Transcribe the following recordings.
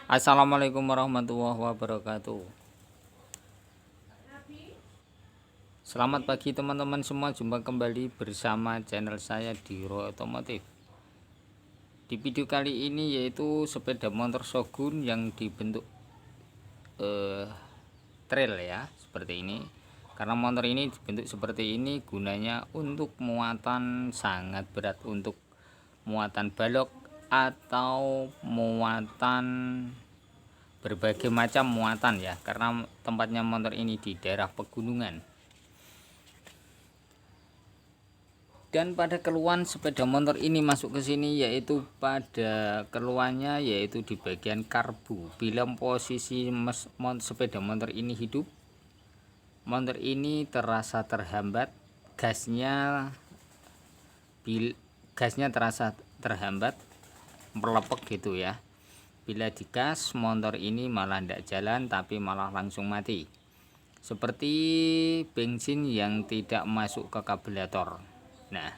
Assalamualaikum warahmatullahi wabarakatuh. Selamat pagi teman-teman semua, jumpa kembali bersama channel saya di Roy Otomotif. Di video kali ini yaitu sepeda motor Shogun yang dibentuk trail ya, seperti ini. Karena motor ini dibentuk seperti ini gunanya untuk muatan sangat berat, untuk muatan balok atau muatan berbagai macam muatan ya, karena tempatnya motor ini di daerah pegunungan. Dan pada keluhan sepeda motor ini masuk ke sini yaitu pada keluhannya yaitu di bagian karbu. Bila posisi sepeda motor ini hidup, motor ini terasa terhambat, gasnya terasa terhambat, melepek gitu ya. Bila digas, motor ini malah tidak jalan tapi malah langsung mati, seperti bensin yang tidak masuk ke karburator. Nah,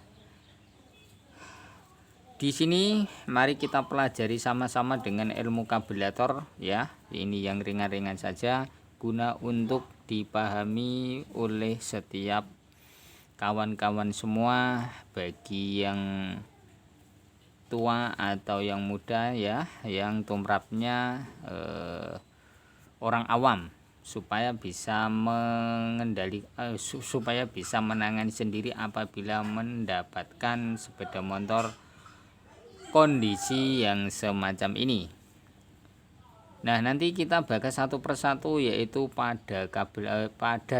di sini mari kita pelajari sama-sama dengan ilmu karburator ya. Ini yang ringan-ringan saja guna untuk dipahami oleh setiap kawan-kawan semua, bagi yang tua atau yang muda ya, yang tumrapnya orang awam, supaya bisa supaya bisa menangani sendiri apabila mendapatkan sepeda motor kondisi yang semacam ini. Nah, nanti kita bahas satu persatu yaitu pada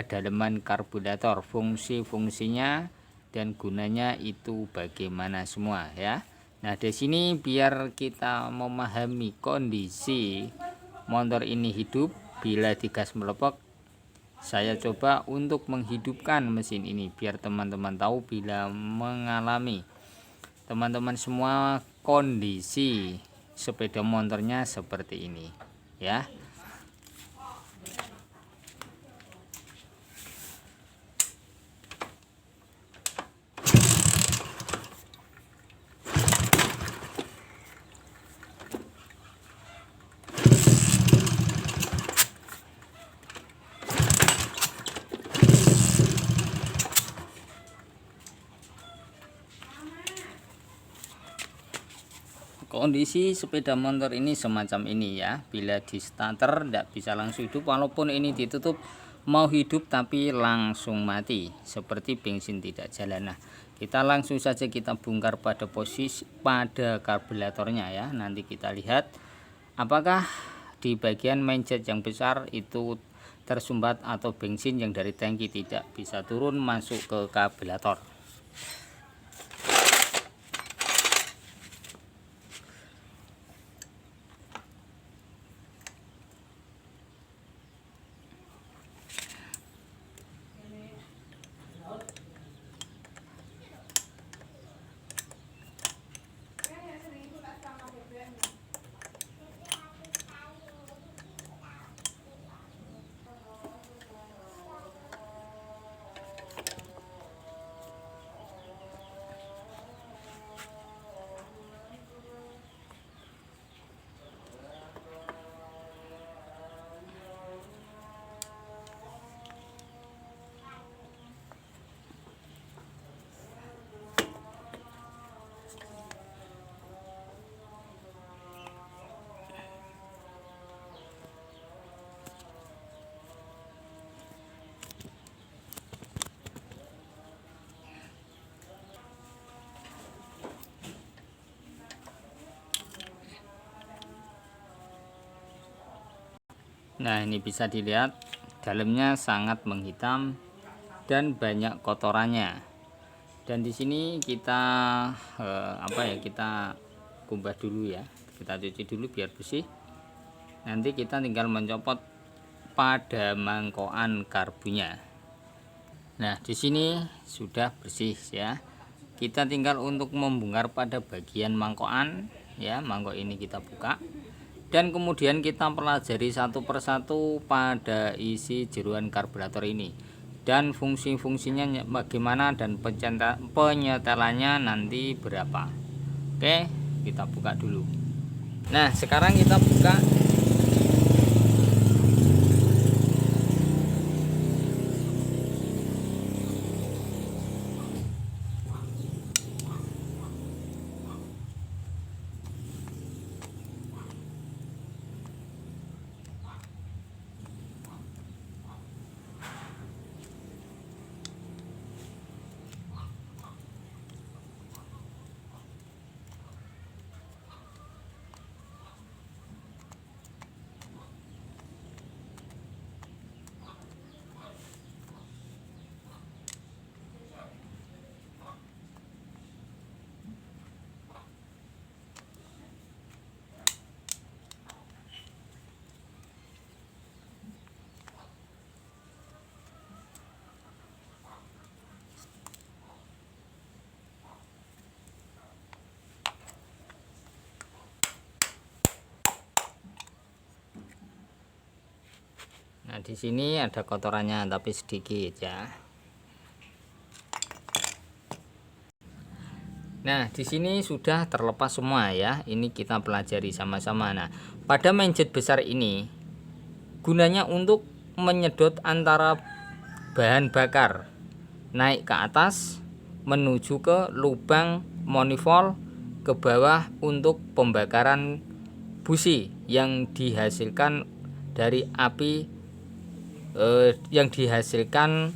daleman karburator, fungsi-fungsinya dan gunanya itu bagaimana semua ya. Nah, di sini biar kita memahami kondisi motor ini hidup, bila digas melepek, saya coba untuk menghidupkan mesin ini biar teman-teman tahu bila mengalami teman-teman semua kondisi sepeda motornya seperti ini ya. Kondisi sepeda motor ini semacam ini ya. Bila di starter tidak bisa langsung hidup, walaupun ini ditutup mau hidup tapi langsung mati, seperti bensin tidak jalan. Nah, kita langsung saja kita bongkar pada posisi pada karburatornya ya. Nanti kita lihat apakah di bagian main-jet yang besar itu tersumbat atau bensin yang dari tangki tidak bisa turun masuk ke karburator. Nah, ini bisa dilihat dalamnya sangat menghitam dan banyak kotorannya. Dan di sini kita kita kumbah dulu ya. Kita cuci dulu biar bersih. Nanti kita tinggal mencopot pada mangkokan karbunya. Nah, di sini sudah bersih ya. Kita tinggal untuk membongkar pada bagian mangkokan ya. Mangkok ini kita buka. Dan kemudian kita pelajari satu persatu pada isi jeruan karburator ini dan fungsi-fungsinya bagaimana dan penyetelannya nanti berapa. Oke, kita buka dulu. Nah, sekarang kita buka Nah, di sini ada kotorannya tapi sedikit ya. Nah, di sini sudah terlepas semua ya. Ini kita pelajari sama-sama. Nah, pada main-jet besar ini gunanya untuk menyedot antara bahan bakar naik ke atas menuju ke lubang manifold ke bawah untuk pembakaran busi yang dihasilkan dari api yang dihasilkan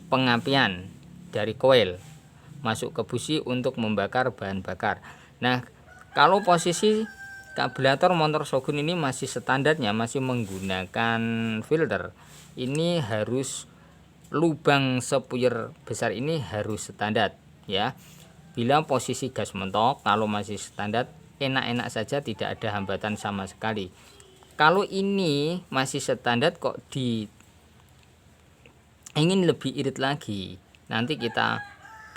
pengapian dari koil masuk ke busi untuk membakar bahan bakar. Nah, kalau posisi karburator motor Shogun ini masih standarnya masih menggunakan filter, ini harus lubang sepuyer besar ini harus standar ya. Bila posisi gas mentok kalau masih standar enak-enak saja, tidak ada hambatan sama sekali. Kalau ini masih standar kok ingin lebih irit lagi, nanti kita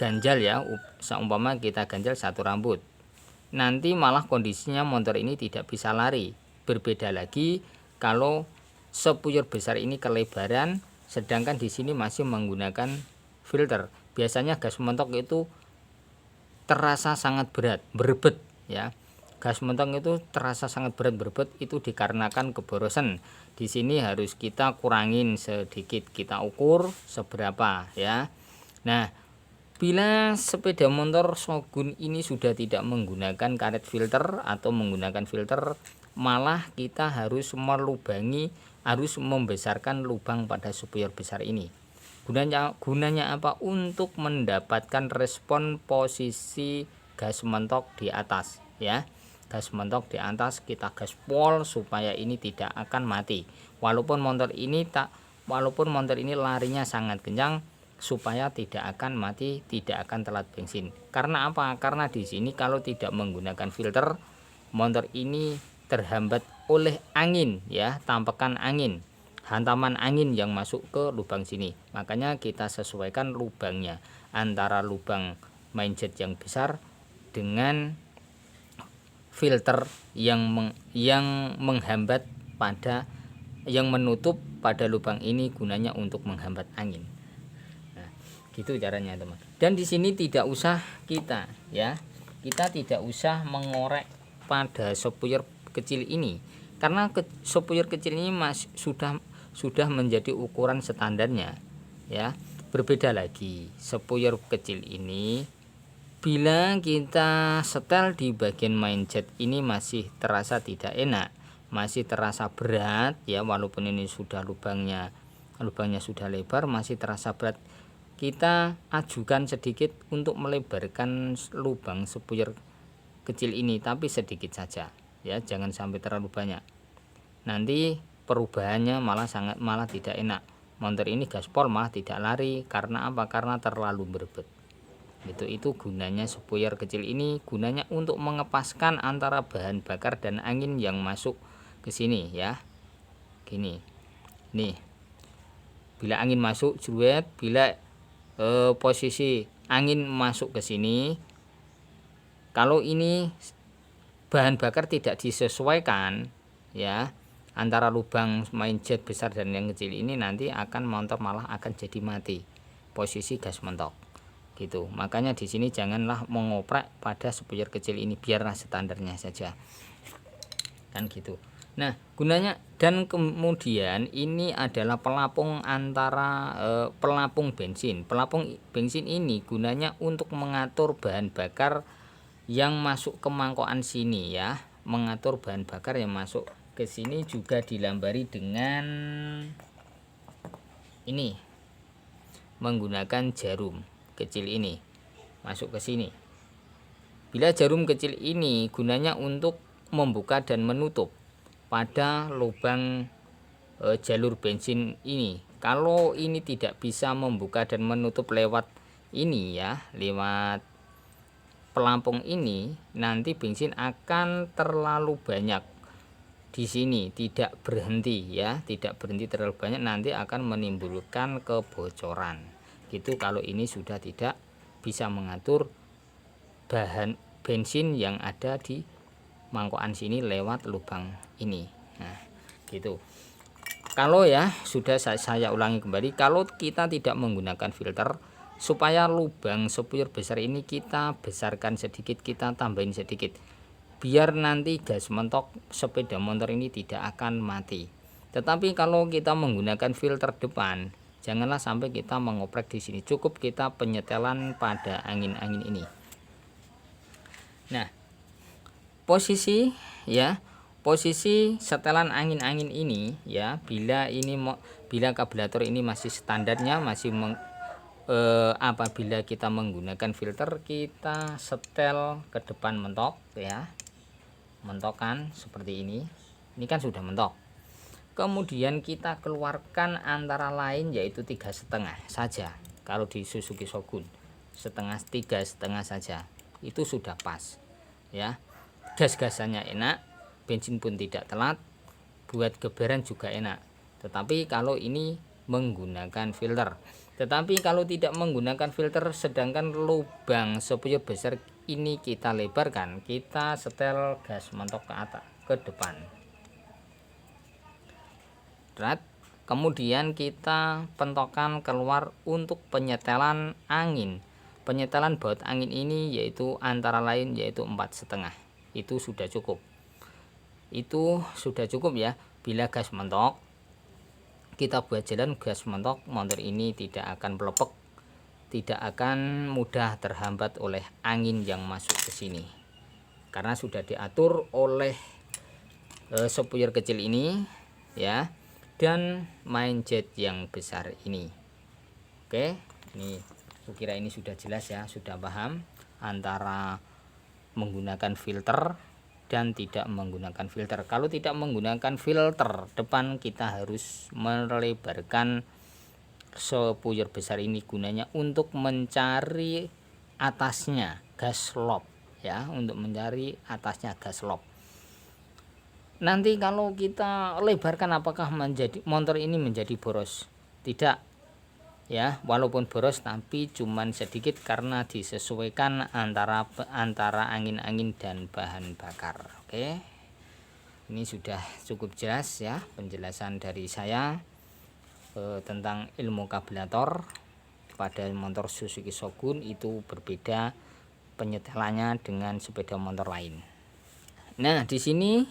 ganjal ya, seumpama kita ganjal satu rambut, nanti malah kondisinya motor ini tidak bisa lari. Berbeda lagi kalau sepuyer besar ini kelebaran, sedangkan di sini masih menggunakan filter. Biasanya gas mentok itu terasa sangat berat, berebet ya. Gas mentok itu terasa sangat berat, berebet, itu dikarenakan keborosan. Di sini harus kita kurangin sedikit, kita ukur seberapa ya. Nah, bila sepeda motor Shogun ini sudah tidak menggunakan karet filter atau menggunakan filter, malah kita harus melubangi, harus membesarkan lubang pada sepuyer besar ini. Gunanya apa? Untuk mendapatkan respon posisi gas mentok di atas ya. Gas mentok di atas kita gaspol supaya ini tidak akan mati. Walaupun motor ini larinya sangat kencang, supaya tidak akan mati, tidak akan telat bensin. Karena apa? Karena di sini kalau tidak menggunakan filter, motor ini terhambat oleh angin ya, tampakan angin, hantaman angin yang masuk ke lubang sini. Makanya kita sesuaikan lubangnya antara lubang main jet yang besar dengan filter yang menghambat pada yang menutup pada lubang ini, gunanya untuk menghambat angin. Gitu caranya teman. Dan di sini tidak usah kita tidak usah mengorek pada sepuyer kecil ini, karena sepuyer kecil ini sudah menjadi ukuran standarnya ya. Berbeda lagi sepuyer kecil ini, bila kita setel di bagian main jet ini masih terasa tidak enak, masih terasa berat ya, walaupun ini sudah lubangnya sudah lebar, masih terasa berat. Kita ajukan sedikit untuk melebarkan lubang sepuyer kecil ini, tapi sedikit saja ya, jangan sampai terlalu banyak. Nanti perubahannya malah tidak enak. Motor ini gaspol malah tidak lari. Karena apa? Karena terlalu berebet. Itu gunanya sepuyer kecil ini, gunanya untuk mengepaskan antara bahan bakar dan angin yang masuk ke sini ya. Gini. Nih. Bila angin masuk jeruet, bila posisi angin masuk ke sini, kalau ini bahan bakar tidak disesuaikan ya antara lubang main jet besar dan yang kecil ini, nanti motor malah akan jadi mati posisi gas mentok gitu. Makanya di sini janganlah mengoprek pada sepuyer kecil ini, biarlah standarnya saja kan gitu. Nah, gunanya, dan kemudian ini adalah pelapung antara pelapung bensin. Pelapung bensin ini gunanya untuk mengatur bahan bakar yang masuk ke mangkokan sini ya. Mengatur bahan bakar yang masuk ke sini juga dilambari dengan ini, menggunakan jarum kecil ini masuk ke sini. Bila jarum kecil ini gunanya untuk membuka dan menutup pada lubang jalur bensin ini. Kalau ini tidak bisa membuka dan menutup lewat ini ya, lewat pelampung ini, nanti bensin akan terlalu banyak di sini, tidak berhenti ya, tidak berhenti terlalu banyak, nanti akan menimbulkan kebocoran gitu. Kalau ini sudah tidak bisa mengatur bahan bensin yang ada di mangkokan sini lewat lubang ini. Nah, gitu. Kalau ya sudah saya ulangi kembali, kalau kita tidak menggunakan filter, supaya lubang spuyur besar ini kita besarkan sedikit, kita tambahin sedikit, biar nanti gas mentok sepeda motor ini tidak akan mati. Tetapi kalau kita menggunakan filter depan, janganlah sampai kita mengoprek di sini, cukup kita penyetelan pada angin-angin ini. Nah, posisi setelan angin-angin ini ya, bila karburator ini masih standarnya masih apabila kita menggunakan filter, kita setel ke depan mentok ya, mentokan seperti ini kan sudah mentok. Kemudian kita keluarkan antara lain yaitu 3,5 saja. Kalau di Suzuki Shogun 3,5 saja itu sudah pas ya. Gas-gasannya enak, bensin pun tidak telat, buat geberan juga enak. Tetapi kalau ini menggunakan filter, tetapi kalau tidak menggunakan filter, sedangkan lubang spuyur besar ini kita lebarkan, kita setel gas mentok ke atas, ke depan. Kemudian kita pentokan keluar untuk penyetelan angin. Penyetelan baut angin ini yaitu antara lain yaitu 4,5. Itu sudah cukup. Itu sudah cukup ya. Bila gas mentok, kita buat jalan gas mentok, motor ini tidak akan pelepek, tidak akan mudah terhambat oleh angin yang masuk ke sini. Karena sudah diatur oleh spuyur kecil ini ya, dan main jet yang besar ini. Oke, ini kira ini sudah jelas ya, sudah paham antara menggunakan filter dan tidak menggunakan filter. Kalau tidak menggunakan filter depan, kita harus melebarkan spuyur besar ini, gunanya untuk mencari atasnya gas lob ya, untuk mencari atasnya gas lob. Nanti kalau kita lebarkan, apakah motor ini menjadi boros? Tidak ya, walaupun boros tapi cuman sedikit karena disesuaikan antara angin-angin dan bahan bakar. Oke, ini sudah cukup jelas ya penjelasan dari saya tentang ilmu karburator. Pada motor Suzuki Shogun itu berbeda penyetelannya dengan sepeda motor lain. Nah, di sini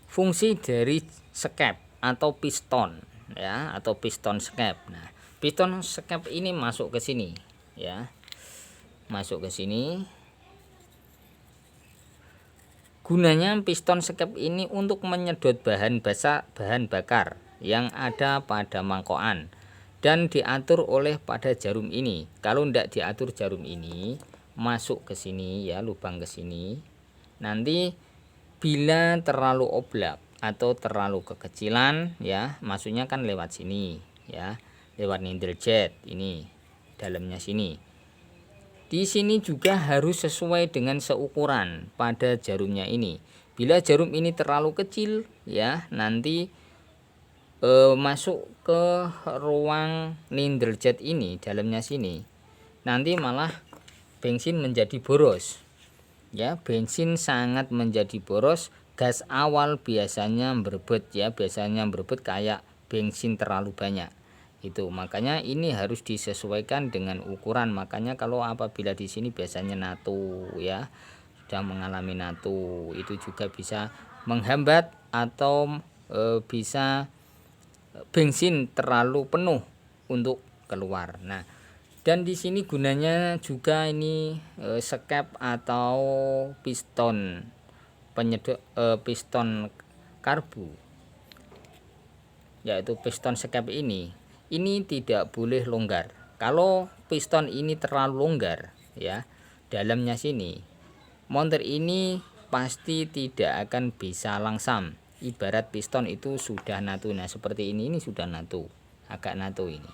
fungsi dari skep atau piston ya, atau piston skep. Nah, piston skep ini masuk ke sini ya, masuk ke sini. Gunanya piston skep ini untuk menyedot bahan bakar yang ada pada mangkokan dan diatur oleh pada jarum ini. Kalau tidak diatur jarum ini, masuk ke sini ya, lubang ke sini. Nanti bila terlalu oblak atau terlalu kekecilan ya, masuknya kan lewat sini ya, lewat needle jet ini, dalamnya sini. Di sini juga harus sesuai dengan seukuran pada jarumnya ini. Bila jarum ini terlalu kecil ya, nanti masuk ke ruang needle jet ini, dalamnya sini, nanti malah bensin menjadi boros ya, bensin sangat menjadi boros. Gas awal biasanya berebut ya, biasanya berebut kayak bensin terlalu banyak. Itu makanya ini harus disesuaikan dengan ukuran. Makanya kalau apabila di sini biasanya natu ya, sudah mengalami natu, itu juga bisa menghambat atau bisa bensin terlalu penuh untuk keluar. Nah, dan di sini gunanya juga ini skep atau piston penyedot piston karbu, yaitu piston skep ini tidak boleh longgar. Kalau piston ini terlalu longgar ya, dalamnya sini, motor ini pasti tidak akan bisa langsam. Ibarat piston itu sudah natu. Nah, seperti ini sudah natu, agak natu ini.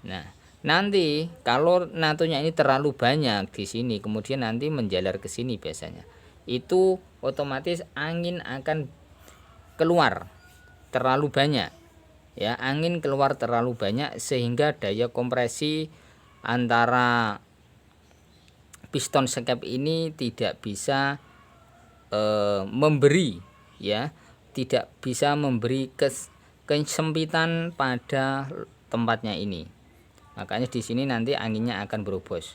Nah, nanti kalau natunya ini terlalu banyak di sini, kemudian nanti menjalar ke sini biasanya, itu otomatis angin akan keluar terlalu banyak ya, angin keluar terlalu banyak sehingga daya kompresi antara piston skep ini tidak bisa memberi ya, tidak bisa memberi kesempitan pada tempatnya ini. Makanya di sini nanti anginnya akan berobos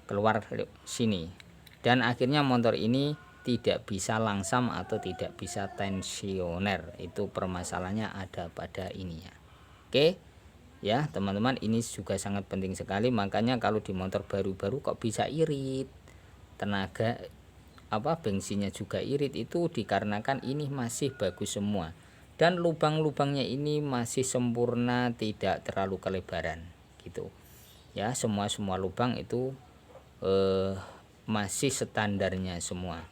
keluar sini, dan akhirnya motor ini tidak bisa langsam atau tidak bisa tensioner. Itu permasalahannya ada pada ininya. Oke ya teman-teman, ini juga sangat penting sekali. Makanya kalau di motor baru-baru kok bisa irit, tenaga bensinnya juga irit, itu dikarenakan ini masih bagus semua dan lubang-lubangnya ini masih sempurna, tidak terlalu kelebaran gitu ya. Semua lubang itu masih standarnya semua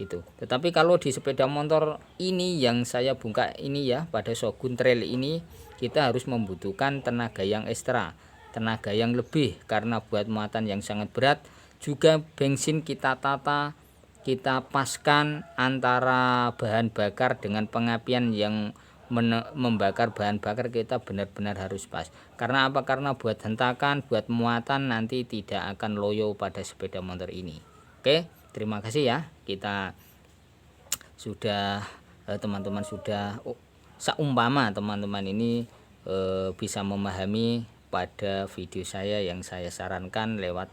itu. Tetapi kalau di sepeda motor ini yang saya buka ini ya, pada Shogun Trail ini kita harus membutuhkan tenaga yang ekstra, tenaga yang lebih, karena buat muatan yang sangat berat. Juga bensin kita tata, kita paskan antara bahan bakar dengan pengapian yang membakar bahan bakar, kita benar-benar harus pas. Karena apa? Karena buat hentakan, buat muatan nanti tidak akan loyo pada sepeda motor ini. Oke, terima kasih ya. Kita sudah teman-teman sudah seumpama teman-teman ini bisa memahami pada video saya yang saya sarankan lewat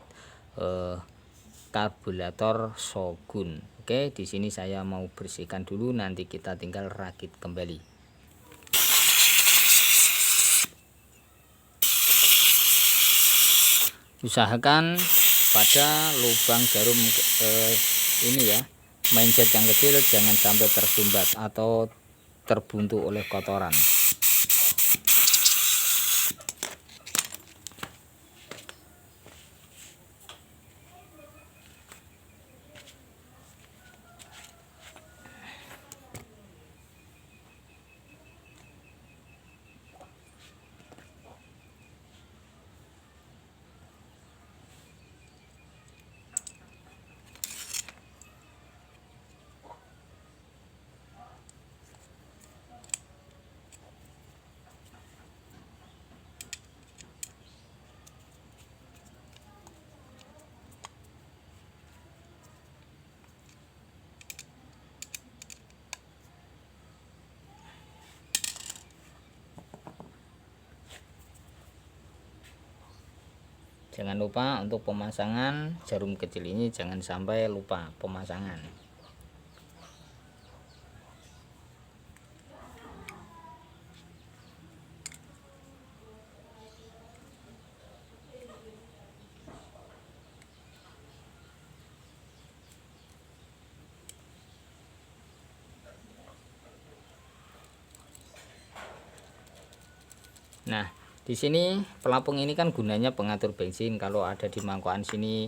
karburator Shogun. Oke, di sini saya mau bersihkan dulu, nanti kita tinggal rakit kembali. Usahakan pada lubang jarum ini ya, mindset yang kecil jangan sampai tersumbat atau terbuntu oleh kotoran. Jangan lupa untuk pemasangan jarum kecil ini, jangan sampai lupa pemasangan. Nah, di sini pelapung ini kan gunanya pengatur bensin. Kalau ada di mangkokan sini,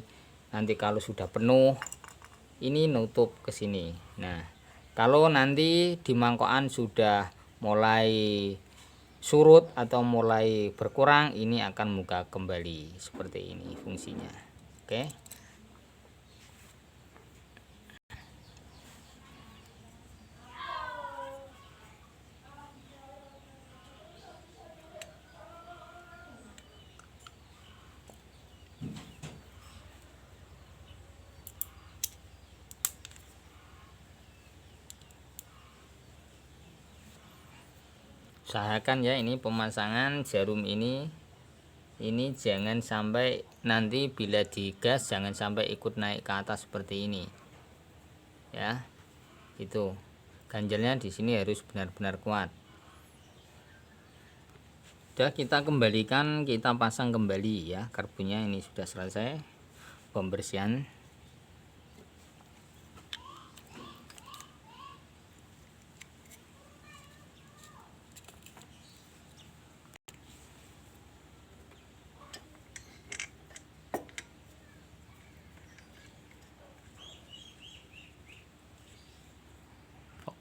nanti kalau sudah penuh ini nutup ke sini. Nah, kalau nanti di mangkokan sudah mulai surut atau mulai berkurang, ini akan buka kembali seperti ini fungsinya. Oke. Usahakan ya, ini pemasangan jarum ini jangan sampai nanti bila digas jangan sampai ikut naik ke atas seperti ini ya. Itu ganjalnya di sini harus benar-benar kuat. Sudah, kita kembalikan, kita pasang kembali ya. Karbunya ini sudah selesai pembersihan.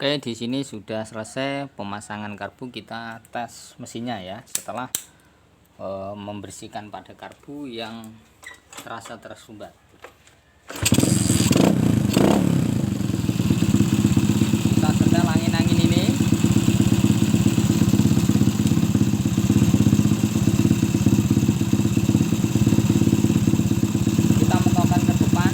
Oke, di sini sudah selesai pemasangan karbu. Kita tes mesinnya ya, setelah membersihkan pada karbu yang terasa tersumbat. Kita setel angin-angin ini. Kita mentokkan ke depan.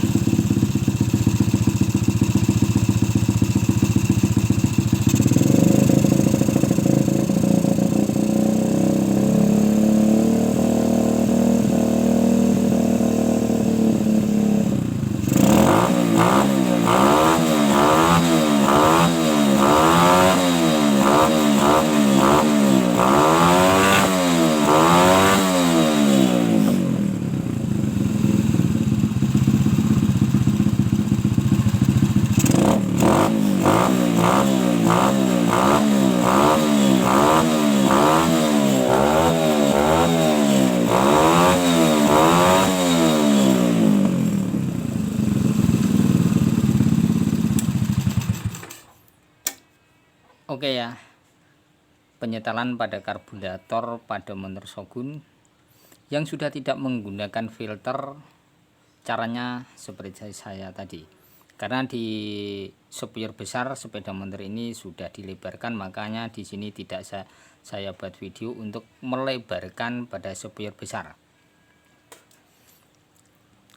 Oke ya, penyetelan pada karburator pada motor Shogun yang sudah tidak menggunakan filter, caranya seperti saya tadi. Karena di spion besar sepeda motor ini sudah dilebarkan, makanya di sini tidak saya buat video untuk melebarkan pada spion besar.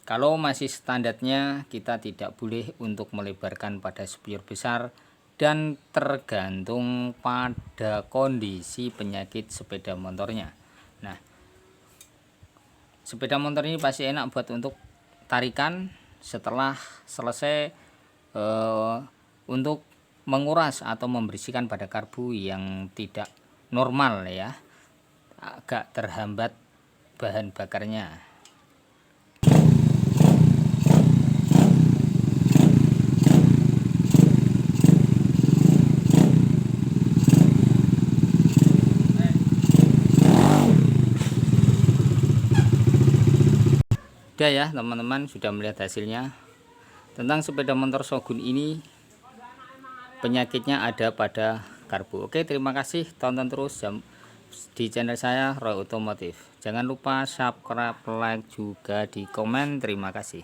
Kalau masih standarnya, kita tidak boleh untuk melebarkan pada spion besar, dan tergantung pada kondisi penyakit sepeda motornya. Nah, sepeda motor ini pasti enak buat untuk tarikan setelah selesai untuk menguras atau membersihkan pada karbu yang tidak normal ya, agak terhambat bahan bakarnya. Udah ya teman-teman, sudah melihat hasilnya tentang sepeda motor Shogun ini. Penyakitnya ada pada karbu. Oke, terima kasih, tonton terus di channel saya Roy Otomotif. Jangan lupa subscribe, like, juga di komen. Terima kasih.